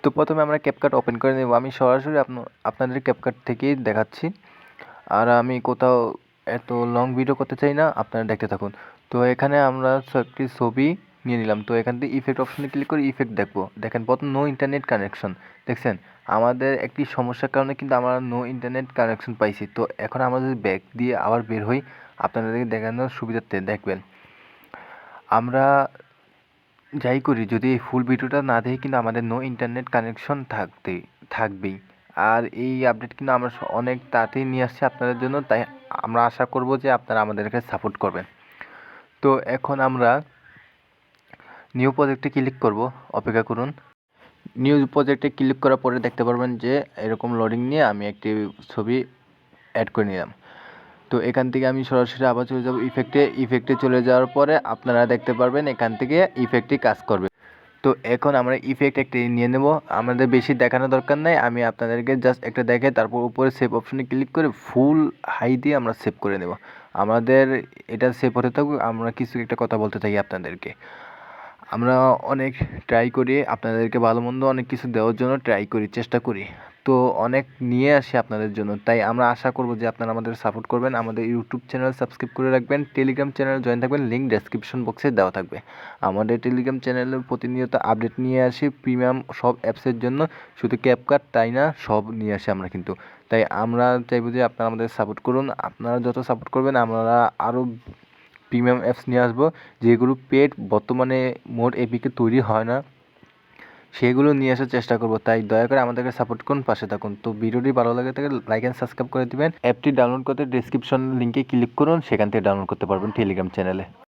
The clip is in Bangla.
তো প্রথমে আমরা ক্যাপকাট ওপেন করে নেব। আমি সরাসরি আপনাদের ক্যাপকাট থেকেই দেখাচ্ছি, আর আমি কোথাও এত লং ভিডিও করতে চাই না, আপনারা দেখতে থাকুন। তো এখানে আমরা একটি ছবি নিয়ে নিলাম। তো এখান থেকে ইফেক্ট অপশনে ক্লিক করে ইফেক্ট দেখবো। দেখেন প্রথম নো ইন্টারনেট কানেকশন, দেখছেন আমাদের একটি সমস্যার কারণে কিন্তু আমরা নো ইন্টারনেট কানেকশন পাইছি। তো এখন আমরা যদি ব্যাক দিয়ে আবার বের হই, আপনাদেরকে দেখানোর সুবিধার্থে দেখবেন। আমরা যাই করি, যদি এই ফুল ভিডিওটা না দেখি কিন্তু আমাদের নো ইন্টারনেট কানেকশন থাকবেই। আর এই আপডেট কিন্তু আমরা অনেক তাড়াতাড়ি নিয়ে আসছি আপনাদের জন্য, তাই আমরা আশা করব যে আপনারা আমাদেরকে সাপোর্ট করবেন। তো এখন আমরা নিউ প্রজেক্টে ক্লিক করব, অপেক্ষা করুন। নিউ প্রজেক্টে ক্লিক করার পরে দেখতে পারবেন যে এরকম লোডিং নিয়ে আমি একটি ছবি অ্যাড করে নিলাম। তো এখান থেকে আমি সরাসরি আবার চলে যাব ইফেক্টে চলে যাওয়ার পরে আপনারা দেখতে পারবেন এখান থেকে ইফেক্টটি কাজ করবে। তো এখন আমরা ইফেক্ট একটি নিয়ে নেব, আমাদের বেশি দেখানোর দরকার নাই, আমি আপনাদেরকে জাস্ট একটা দেখে তারপর উপরে সেভ অপশনে ক্লিক করে ফুল হাই দিয়ে আমরা সেভ করে নেব। আমাদের এটা সেভ হতে থাকুক, আমরা কিছু একটা কথা বলতে থাকি আপনাদেরকে। আমরা অনেক ট্রাই করি আপনাদেরকে ভালো মন্দ অনেক কিছু দেওয়ার জন্য চেষ্টা করি, তো অনেক নিয়ে আসি আপনাদের জন্য। তাই আমরা আশা করব যে আপনারা আমাদের সাপোর্ট করবেন, আমাদের ইউটিউব চ্যানেল সাবস্ক্রাইব করে রাখবেন, টেলিগ্রাম চ্যানেল জয়েন থাকবেন, লিঙ্ক ডেসক্রিপশন বক্সে দেওয়া থাকবে। আমাদের টেলিগ্রাম চ্যানেলে প্রতিনিয়ত আপডেট নিয়ে আসি প্রিমিয়াম সব অ্যাপসের জন্য, শুধু ক্যাপকাট তাই না, সব নিয়ে আসি আমরা কিন্তু। তাই আমরা চাইবো যে আপনারা আমাদের সাপোর্ট করুন, আপনারা যত সাপোর্ট করবেন আমরা আরও প্রিমিয়াম অ্যাপস নিয়ে আসবো, যেগুলো পেড বর্তমানে মোট এপিকে তৈরি হয় না, সেগুলো নিয়ে আসার চেষ্টা করব। তাই দয়া করে আমাদেরকে সাপোর্ট করুন, পাশে থাকুন। তো ভিডিওটি ভালো লাগে থাকে লাইক অ্যান্ড সাবস্ক্রাইব করে দিবেন। অ্যাপটি ডাউনলোড করতে ডেসক্রিপশন লিঙ্কে ক্লিক করুন, সেখান থেকে ডাউনলোড করতে পারবেন টেলিগ্রাম চ্যানেলে।